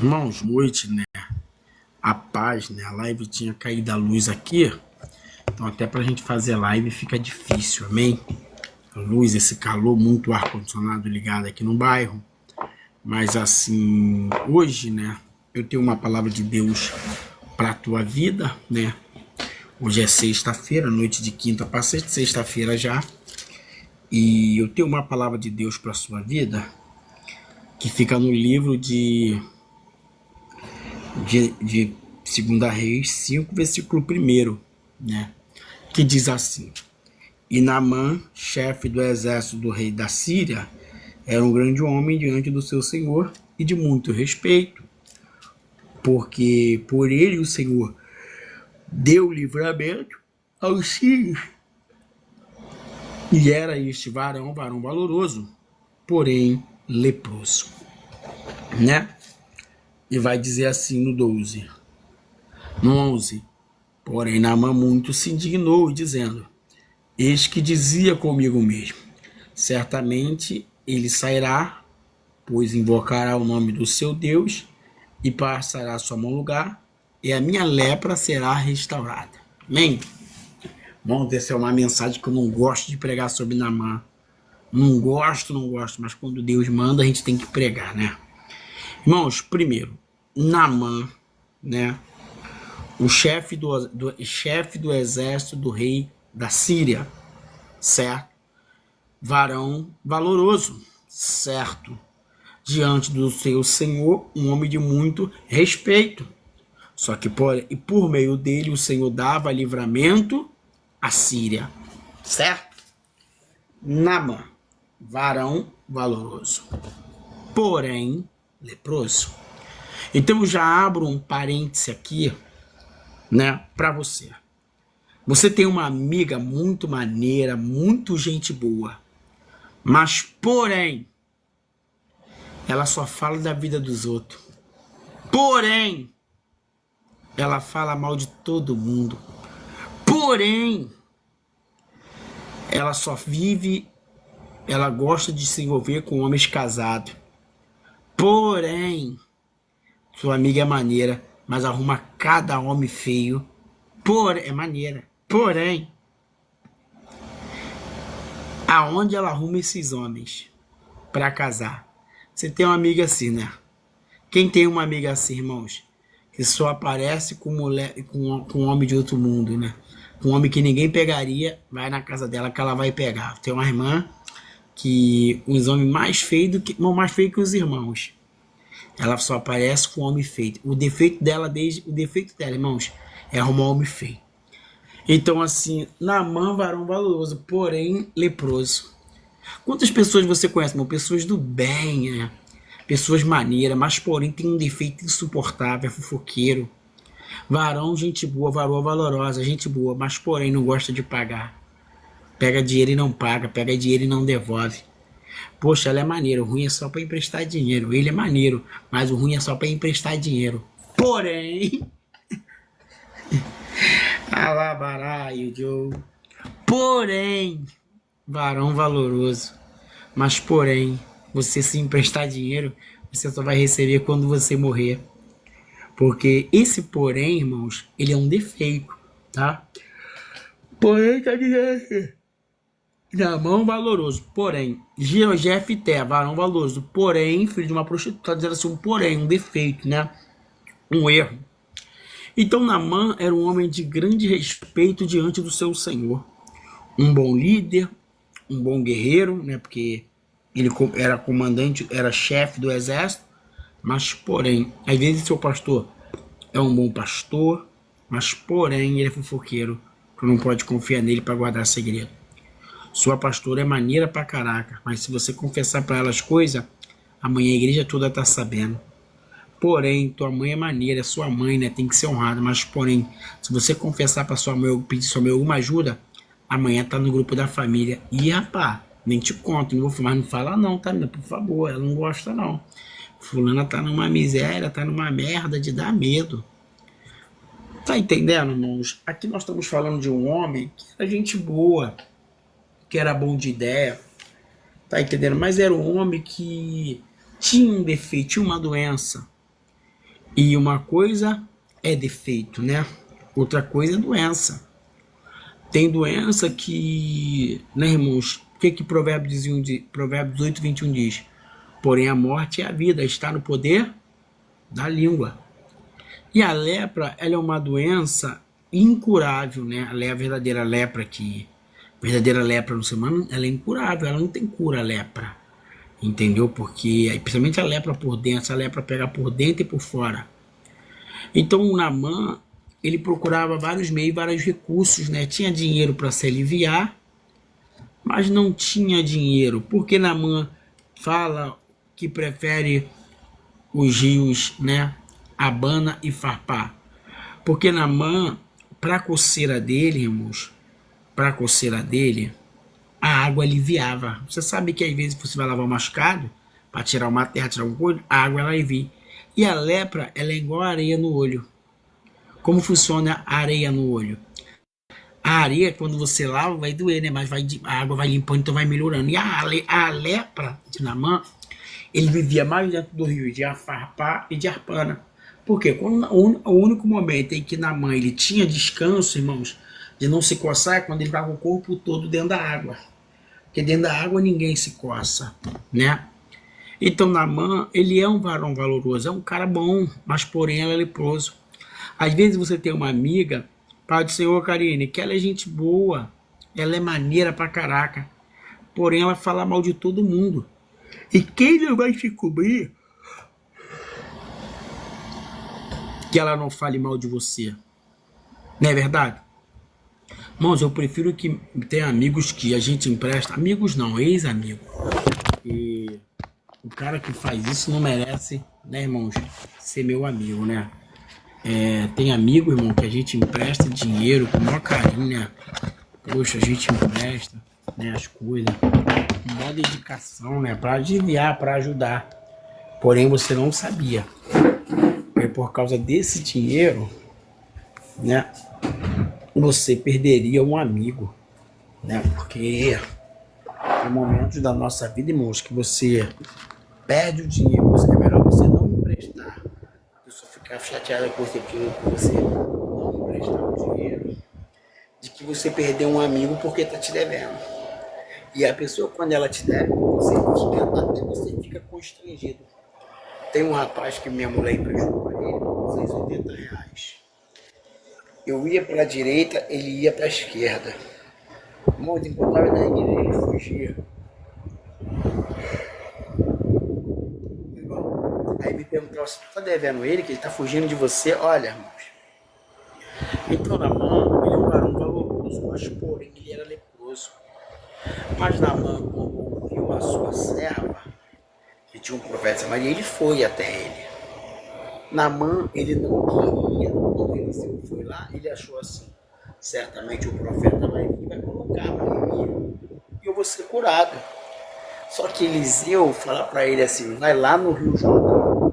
Irmãos, noite, né? A paz, né? A live tinha caído a luz aqui. Então até pra gente fazer live fica difícil, amém? A luz, esse calor, muito ar-condicionado ligado aqui no bairro. Mas assim, hoje, né? Eu tenho uma palavra de Deus pra tua vida, né? Hoje é sexta-feira, noite de quinta para sexta-feira já. E eu tenho uma palavra de Deus pra sua vida que fica no livro de 2 Reis 5, versículo 1, né? Que diz assim: E Naamã, chefe do exército do rei da Síria, era um grande homem diante do seu senhor e de muito respeito, porque por ele o Senhor deu livramento aos sírios. E era este varão valoroso, porém leproso, né? E vai dizer assim no 12, no 11: Porém Naamã muito se indignou, dizendo: Eis que dizia comigo mesmo, certamente ele sairá, pois invocará o nome do seu Deus, e passará a sua mão no lugar, e a minha lepra será restaurada. Amém? Bom, essa é uma mensagem que eu não gosto de pregar sobre Naamã. Não gosto, mas quando Deus manda a gente tem que pregar, né? Irmãos, primeiro, Naamã, né? O chefe do exército do rei da Síria, certo? Varão valoroso, certo? Diante do seu senhor, um homem de muito respeito. Só que por meio dele o Senhor dava livramento à Síria, certo? Naamã, varão valoroso, porém leproso. Então eu já abro um parêntese aqui, né, para você. Você tem uma amiga muito maneira, muito gente boa, mas porém ela só fala da vida dos outros. Porém ela fala mal de todo mundo. Porém ela só vive, ela gosta de se envolver com homens casados. Porém sua amiga é maneira, mas arruma cada homem feio. É maneira. Porém, aonde ela arruma esses homens para casar? Você tem uma amiga assim, né? Quem tem uma amiga assim, irmãos? Que só aparece com homem de outro mundo, né? Com homem que ninguém pegaria, vai na casa dela que ela vai pegar. Tem uma irmã que os homens mais feios que os irmãos. Ela só aparece com homem feio. O defeito dela, irmãos, é arrumar homem feio. Então, assim, Naamã, varão valoroso, porém leproso. Quantas pessoas você conhece, irmão? Pessoas do bem, né? Pessoas maneiras, mas porém tem um defeito insuportável, é fofoqueiro. Varão, gente boa, varoa valorosa, gente boa, mas porém não gosta de pagar. Pega dinheiro e não paga, pega dinheiro e não devolve. Poxa, ela é maneira, o ruim é só para emprestar dinheiro. Ele é maneiro, mas o ruim é só para emprestar dinheiro. Porém, alabaraio, Joe. Porém, varão valoroso. Mas porém, você se emprestar dinheiro, você só vai receber quando você morrer. Porque esse porém, irmãos, ele é um defeito, tá? Porém, tá dizendo Naamã valoroso, porém, Jefté, varão valoroso, porém, filho de uma prostituta, tá dizendo assim, um porém, um defeito, né? Um erro. Então Naamã era um homem de grande respeito diante do seu senhor. Um bom líder, um bom guerreiro, né? Porque ele era comandante, era chefe do exército, mas porém, às vezes seu pastor é um bom pastor, mas porém ele é fofoqueiro. Tu não pode confiar nele para guardar segredo. Sua pastora é maneira pra caraca, mas se você confessar para ela as coisas, amanhã a igreja toda tá sabendo. Porém, tua mãe é maneira, é sua mãe, né? Tem que ser honrada, mas porém, se você confessar para sua mãe ou pedir sua mãe alguma ajuda, amanhã tá no grupo da família. E rapaz, nem te conto, não vou, mas não fala não, tá? Por favor, ela não gosta não. Fulana tá numa miséria, tá numa merda de dar medo. Tá entendendo, irmãos? Aqui nós estamos falando de um homem que era gente boa, que era bom de ideia, tá entendendo? Mas era um homem que tinha um defeito, tinha uma doença. E uma coisa é defeito, né? Outra coisa é doença. Tem doença que, né, irmãos? O que que Provérbios 8, 21 diz? Porém, a morte e a vida está no poder da língua. E a lepra, ela é uma doença incurável, né? Ela é a verdadeira lepra que... Verdadeira lepra no ser humano, ela é incurável, ela não tem cura, a lepra. Entendeu? Porque, principalmente a lepra por dentro, essa lepra pega por dentro e por fora. Então, o Naamã, ele procurava vários meios, vários recursos, né? Tinha dinheiro para se aliviar, mas não tinha dinheiro. Porque Naamã fala que prefere os rios, né? Abana e Farpá. Porque Naamã, para a coceira dele, irmãos, para a coceira dele, a água aliviava. Você sabe que às vezes você vai lavar o machucado, para tirar uma terra, tirar alguma coisa, a água ela alivia. E a lepra, ela é igual a areia no olho. Como funciona a areia no olho? A areia, quando você lava, vai doer, né? Mas a água vai limpando, então vai melhorando. E a lepra de Naamã, ele vivia mais dentro do rio de Farpá e de Arpana. Por quê? Quando, o único momento em que Naamã ele tinha descanso, irmãos, de não se coçar, é quando ele estava com o corpo todo dentro da água. Porque dentro da água ninguém se coça, né? Então Naamã, ele é um varão valoroso, é um cara bom, mas porém ela é leproso. Às vezes você tem uma amiga, Pai do Senhor, Karine, que ela é gente boa, ela é maneira pra caraca, porém ela fala mal de todo mundo. E quem não vai te cobrir que ela não fale mal de você? Não é verdade? Irmãos, eu prefiro que tenha amigos que a gente empresta, amigos não, ex-amigo. E o cara que faz isso não merece, né, irmãos, ser meu amigo, né? Tem amigo, irmão, que a gente empresta dinheiro com o maior carinho, né? Poxa, a gente empresta, né, as coisas, com maior dedicação, né, para aliviar, para ajudar. Porém, você não sabia. E por causa desse dinheiro, né, você perderia um amigo, né? Porque em momentos da nossa vida, irmãos, que você perde o dinheiro, é melhor você não emprestar. A pessoa ficar chateada com você, que você não emprestar o dinheiro, de que você perdeu um amigo porque tá te devendo. E a pessoa, quando ela te deve, até você fica constrangido. Tem um rapaz que minha mulher emprestou para ele, R$ 680. Eu ia para a direita, ele ia para a esquerda. Muito encontrava na direita, ele fugia. Aí me perguntaram, se tu tá devendo ele, que ele tá fugindo de você? Olha, irmãos. Então Naamã, ele é um varão valoroso, mas porém ele era leproso. Mas Naamã, quando ouviu a sua serva, que tinha um profeta Maria, ele foi até ele. Naamã, ele não queria, quando Eliseu foi lá, ele achou assim, certamente o profeta vai vir, vai colocar para mim e eu vou ser curado. Só que Eliseu fala para ele assim, vai lá no Rio Jordão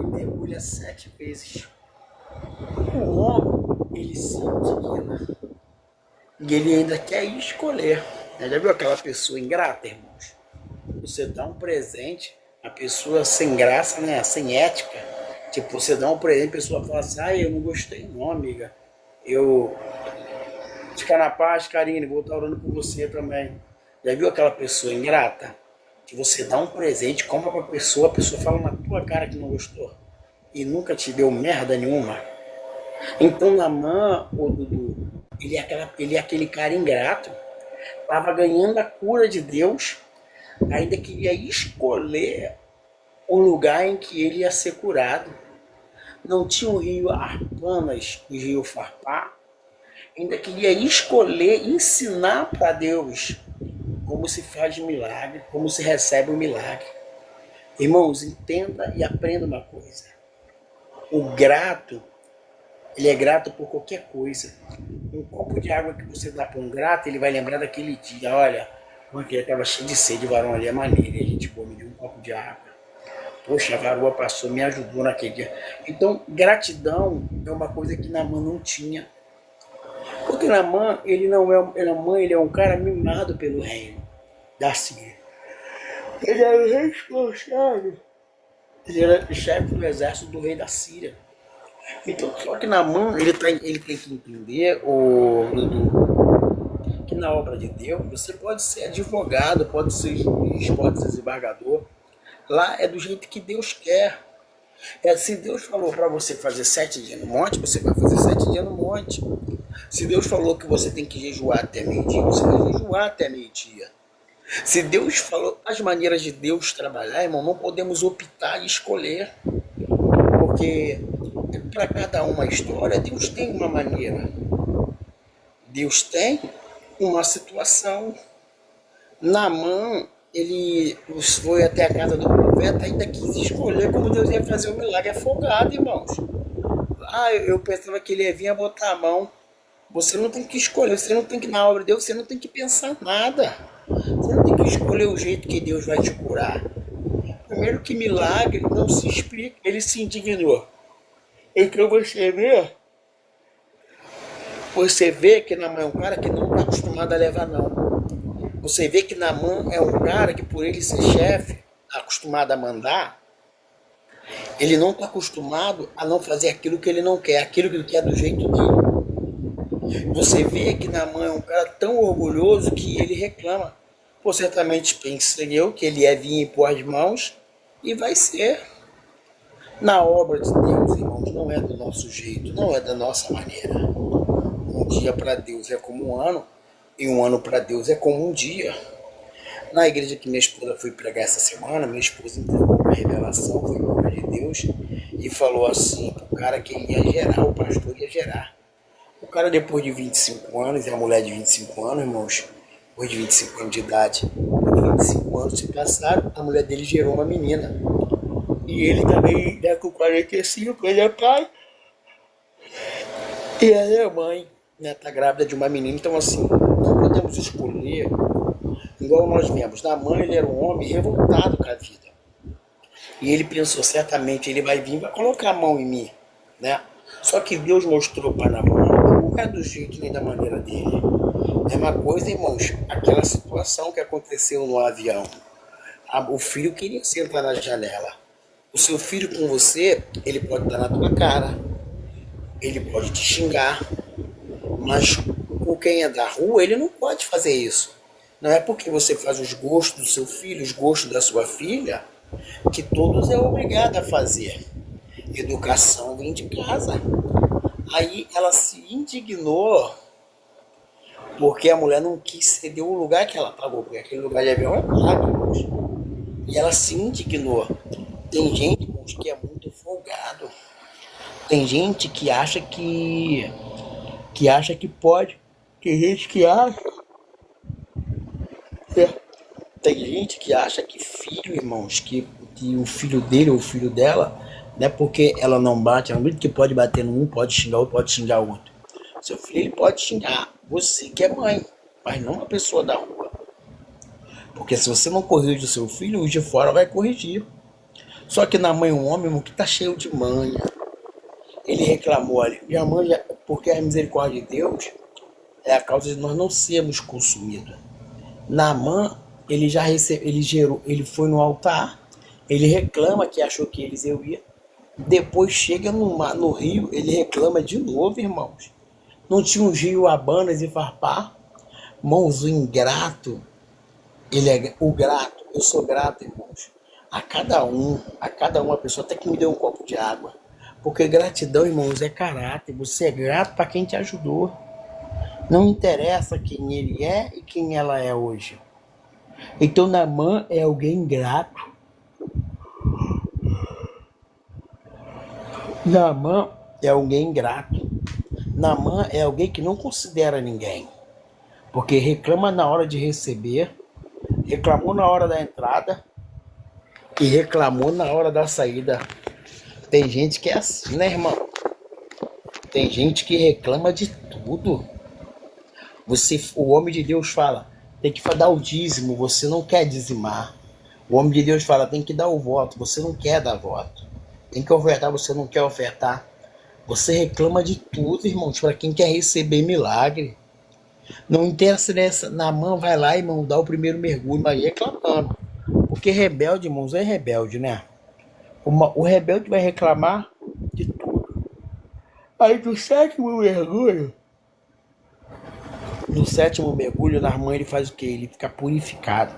e mergulha 7 vezes. O homem, ele se indigna e ele ainda quer escolher. Já viu aquela pessoa ingrata, irmãos? Você dá um presente, a pessoa sem graça, né, sem ética. Tipo, você dá um presente, a pessoa fala assim, eu não gostei não, amiga. Eu... Fica na paz, Karine, vou estar orando por você também. Já viu aquela pessoa ingrata? Que você dá um presente, compra pra pessoa, a pessoa fala na tua cara que não gostou. E nunca te deu merda nenhuma. Então, Naamã, o Dudu, ele é aquele cara ingrato. Tava ganhando a cura de Deus, ainda queria escolher o lugar em que ele ia ser curado. Não tinha o rio Arpanas e o rio Farpá. Ainda queria escolher, ensinar para Deus como se faz milagre, como se recebe o milagre. Irmãos, entenda e aprenda uma coisa. O grato, ele é grato por qualquer coisa. Um copo de água que você dá para um grato, ele vai lembrar daquele dia. Olha, uma que estava cheio de sede, o varão ali é maneiro, e a gente me deu um copo de água. Poxa, a varoa passou, me ajudou naquele dia. Então, gratidão é uma coisa que Naamã não tinha. Porque Naamã, ele é um cara mimado pelo reino da Síria. Ele era responsável Ele era chefe do exército do rei da Síria. Então, só que Naamã, ele tem que entender, que na obra de Deus, você pode ser advogado, pode ser juiz, pode ser desembargador. Lá é do jeito que Deus quer. Se Deus falou para você fazer 7 dias no monte, você vai fazer 7 dias no monte. Se Deus falou que você tem que jejuar até meio-dia, você vai jejuar até meio-dia. Se Deus falou as maneiras de Deus trabalhar, irmão, não podemos optar e escolher. Porque para cada uma história, Deus tem uma maneira. Deus tem uma situação. Naamã, ele foi até a casa do profeta, ainda quis escolher como Deus ia fazer o milagre afogado, irmãos. Eu pensava que ele ia vir a botar a mão. Você não tem que escolher, você não tem que, na obra de Deus, você não tem que pensar nada. Você não tem que escolher o jeito que Deus vai te curar. Primeiro que milagre não se explica, ele se indignou. Então você vê que Naamã é um cara que não está acostumado a levar não. Você vê que Naamã é um cara que, por ele ser chefe, acostumado a mandar, ele não está acostumado a não fazer aquilo que ele não quer, aquilo que ele quer do jeito dele. Você vê que Naamã é um cara tão orgulhoso que ele reclama. Pô, certamente pensa eu que ele ia vir impor as mãos e vai ser. Na obra de Deus, irmãos, não é do nosso jeito, não é da nossa maneira. Um dia para Deus é como um ano, e um ano para Deus é como um dia. Na igreja que minha esposa foi pregar essa semana, minha esposa entregou uma revelação, foi obra de Deus, e falou assim pro cara que ia gerar, o pastor ia gerar. O cara, depois de 25 anos, e a mulher de 25 anos, irmãos, depois de 25 anos de idade, 25 anos se passaram, a mulher dele gerou uma menina. E ele também, né, com 45, ele é pai. E ela é mãe, né, tá grávida de uma menina. Então, assim, não podemos escolher, igual nós vemos. Naamã, ele era um homem revoltado com a vida. E ele pensou, certamente, ele vai vir e vai colocar a mão em mim, né? Só que Deus mostrou para Naamã, não é do jeito nem da maneira dele. É uma coisa, irmãos, aquela situação que aconteceu no avião. O filho queria sentar na janela. O seu filho com você, ele pode dar na tua cara, ele pode te xingar, mas com quem é da rua, ele não pode fazer isso. Não é porque você faz os gostos do seu filho, os gostos da sua filha, que todos é obrigado a fazer. Educação vem de casa. Aí ela se indignou porque a mulher não quis ceder o lugar que ela pagou, porque aquele lugar de avião é pago, irmãos. E ela se indignou. Tem gente, irmãos, que é muito folgado. Tem gente que acha que pode. Tem gente que acha. Tem gente que acha que filho, irmãos, que o filho dele ou o filho dela, não é porque ela não bate, ela não que pode bater num, pode xingar ou pode xingar o outro. Seu filho, ele pode xingar você que é mãe, mas não a pessoa da rua. Porque se você não corrige o seu filho, o de fora vai corrigir. Só que na mãe um homem, irmão, que tá cheio de manha. Ele reclamou ali. Minha mãe, porque a misericórdia de Deus é a causa de nós não sermos consumidos. Naamã, ele já recebeu, ele foi no altar, ele reclama que achou que Eliseu ia. Depois chega no rio, ele reclama de novo, irmãos. Não tinha um rio Abanas e Farpar? Irmãos, o ingrato, ele é o grato, eu sou grato, irmãos. A cada um, a pessoa até que me deu um copo de água. Porque gratidão, irmãos, é caráter. Você é grato para quem te ajudou. Não interessa quem ele é e quem ela é hoje. Então, Naamã é alguém grato. Naamã é alguém grato. Naamã é alguém que não considera ninguém. Porque reclama na hora de receber, reclamou na hora da entrada e reclamou na hora da saída. Tem gente que é assim, né, irmão? Tem gente que reclama de tudo. O homem de Deus fala, tem que dar o dízimo, você não quer dizimar. O homem de Deus fala, tem que dar o voto, você não quer dar voto. Tem que ofertar, você não quer ofertar. Você reclama de tudo, irmãos, para quem quer receber milagre. Não interessa nessa, Naamã vai lá, irmão, dá o primeiro mergulho, mas reclamando. Porque rebelde, irmãos, é rebelde, né? O rebelde vai reclamar de tudo. Aí do sétimo mergulho, Naamã ele faz o quê? Ele fica purificado.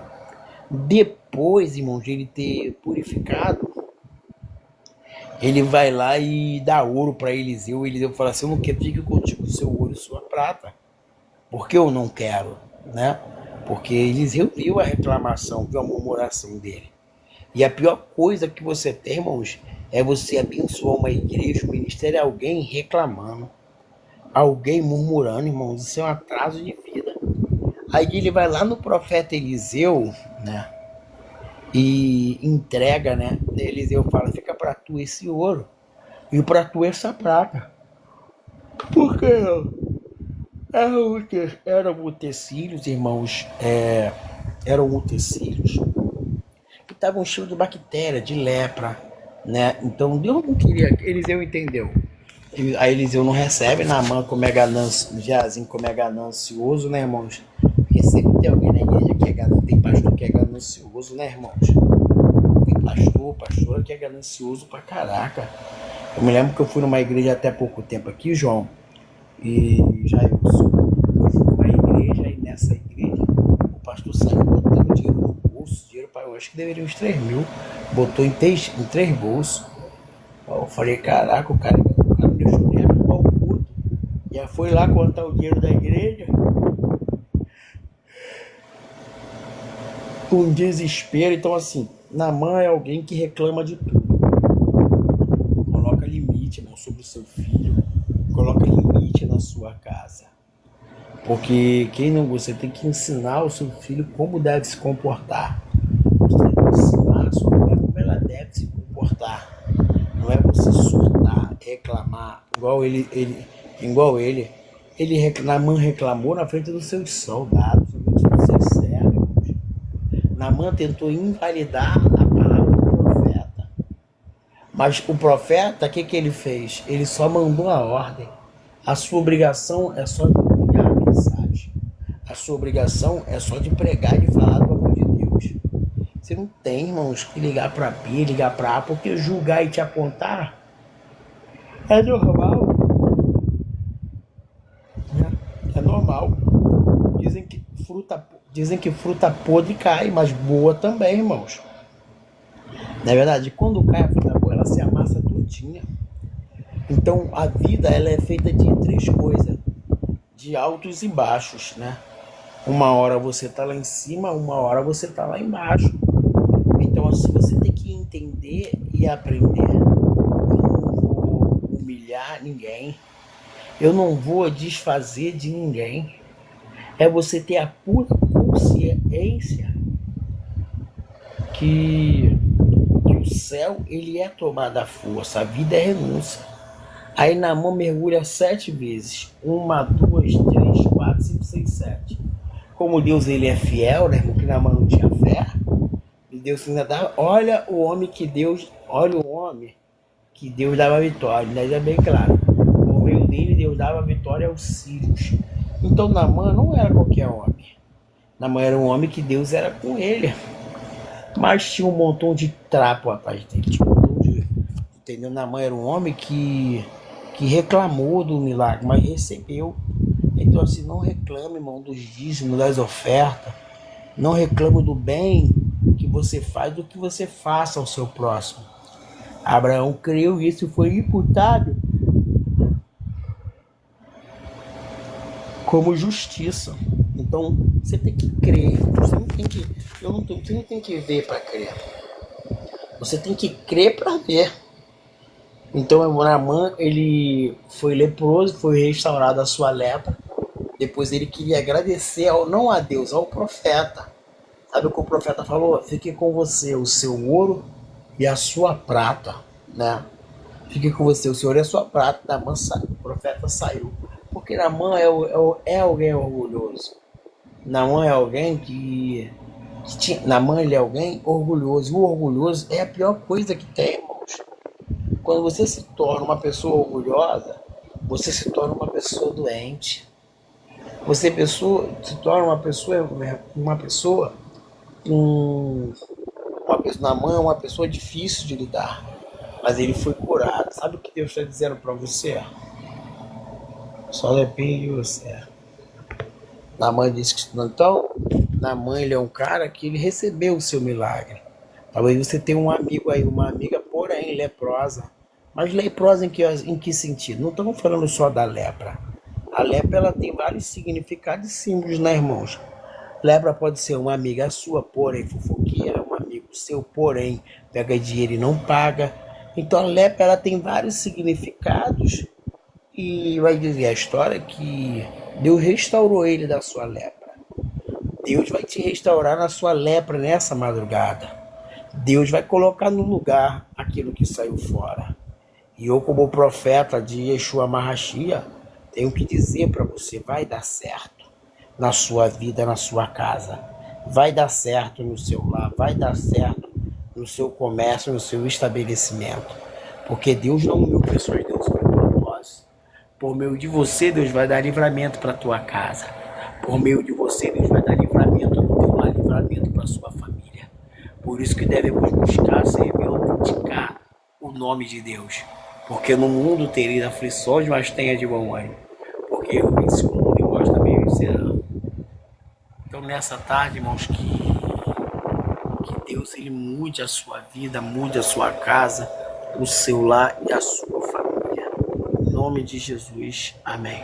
Depois, irmãos, de ele ter purificado, ele vai lá e dá ouro para Eliseu. Eliseu fala assim: eu não quero, fique contigo o seu ouro e sua prata. Porque eu não quero, né? Porque Eliseu viu a reclamação, viu a murmuração dele. E a pior coisa que você tem, irmãos, é você abençoar uma igreja, um ministério, alguém reclamando, alguém murmurando, irmãos. Isso é um atraso de vida. Aí ele vai lá no profeta Eliseu, né? E entrega, né? Eliseu fala: fica para tu esse ouro e para tu essa prata. Por que eram utensílios, irmãos, eram utensílios que estavam cheios de bactéria, de lepra, né? Então Deus não queria, Eliseu entendeu. Aí Eliseu não recebe, Naamã como é Geazi como é ganancioso, né, irmãos? Porque sempre tem alguém na igreja que é ganancioso, tem pastor que é ganancioso, né, irmãos? Tem pastora que é ganancioso pra caraca. Eu me lembro que eu fui numa igreja até pouco tempo aqui, João, e Jailson. Eu fui numa igreja e nessa igreja o pastor saiu botando dinheiro no bolso, dinheiro para, eu acho que deveria uns 3 mil, botou em três bolsos. Eu falei: caraca, o cara não deixou nem acabar o culto. Já foi lá contar o dinheiro da igreja. Com desespero. Então, assim, Naamã é alguém que reclama de tudo. Coloca limite, irmão, sobre o seu filho. Coloca limite na sua casa. Porque você tem que ensinar o seu filho como deve se comportar. Você tem que ensinar a sua mulher como ela deve se comportar. Não é você surtar, reclamar, igual ele. Naamã reclamou na frente dos seus soldados, dos seus servos. Naamã tentou invalidar a palavra do profeta. Mas o profeta, o que ele fez? Ele só mandou a ordem. A sua obrigação é só de enviar a mensagem. A sua obrigação é só de pregar e de falar do amor de Deus. Você não tem, irmãos, que ligar para B, ligar para A, porque julgar e te apontar é normal. É normal. Dizem que fruta podre cai, mas boa também, irmãos. Na verdade, quando cai a fruta boa, ela se amassa todinha. Então, a vida ela é feita de 3 coisas, de altos e baixos, né? Uma hora você tá lá em cima, uma hora você tá lá embaixo. Então, assim, você tem que entender e aprender. Eu não vou humilhar ninguém. Eu não vou desfazer de ninguém. É você ter a pura consciência que o céu, ele é tomada à força, a vida é renúncia. Aí Naamã mergulha 7 vezes. 1, 2, 3, 4, 5, 6, 7. Como Deus ele é fiel, né, irmão? Que Naamã não tinha fé. E Deus ainda dava. Olha o homem que Deus dava vitória. Ainda é bem claro. Por meio dele, Deus dava vitória aos sírios. Então Naamã não era qualquer homem. Naamã era um homem que Deus era com ele. Mas tinha um montão de trapo atrás dele. Tinha um montão de. Entendeu? Naamã era um homem que reclamou do milagre, mas recebeu. Então, assim, não reclame, irmão, dos dízimos, das ofertas. Não reclame do bem que você faz, do que você faça ao seu próximo. Abraão creu e isso foi imputado como justiça. Então, você tem que crer. Você não tem que ver para crer. Você tem que crer para ver. Então, Naamã, ele foi leproso, foi restaurado a sua lepra. Depois ele queria agradecer, não a Deus, ao profeta. Sabe o que o profeta falou? Fique com você o seu ouro e a sua prata, né? Fique com você o seu ouro e a sua prata. Naamã saiu, o profeta saiu. Porque Naamã é alguém orgulhoso. Naamã é alguém Naamã ele é alguém orgulhoso. E o orgulhoso é a pior coisa que tem, irmãos. Quando você se torna uma pessoa orgulhosa, você se torna uma pessoa doente. Você se torna uma pessoa Naamã é uma pessoa difícil de lidar. mas ele foi curado. Sabe o que Deus está dizendo para você? Só depende de você. Naamã disse que então, Naamã, ele é um cara que ele recebeu o seu milagre. Talvez você tenha um amigo aí, uma amiga, porém leprosa. Mas leprosa em que sentido? Não estamos falando só da lepra. A lepra ela tem vários significados e símbolos, né, irmãos? Lepra pode ser uma amiga sua, porém fofoqueira, um amigo seu, porém pega dinheiro e não paga. Então a lepra ela tem vários significados e vai dizer a história que Deus restaurou ele da sua lepra. Deus vai te restaurar na sua lepra nessa madrugada. Deus vai colocar no lugar aquilo que saiu fora. E eu, como profeta de Yeshua Mahashia, tenho que dizer para você, vai dar certo na sua vida, na sua casa. Vai dar certo no seu lar, vai dar certo no seu comércio, no seu estabelecimento. Porque Deus não uniu pessoas, Deus uniu propósito. Por meio de você, Deus vai dar livramento para a tua casa. Por meio de você, Deus vai dar livramento no teu lar, livramento para a sua família. Por isso que devemos buscar, servir, autenticar o nome de Deus. Porque no mundo tereis aflições, mas tenha de bom ânimo. Porque eu venci o mundo e vós também vencerão. Então nessa tarde, irmãos, que Deus ele mude a sua vida, mude a sua casa, o seu lar e a sua família. Em nome de Jesus, amém.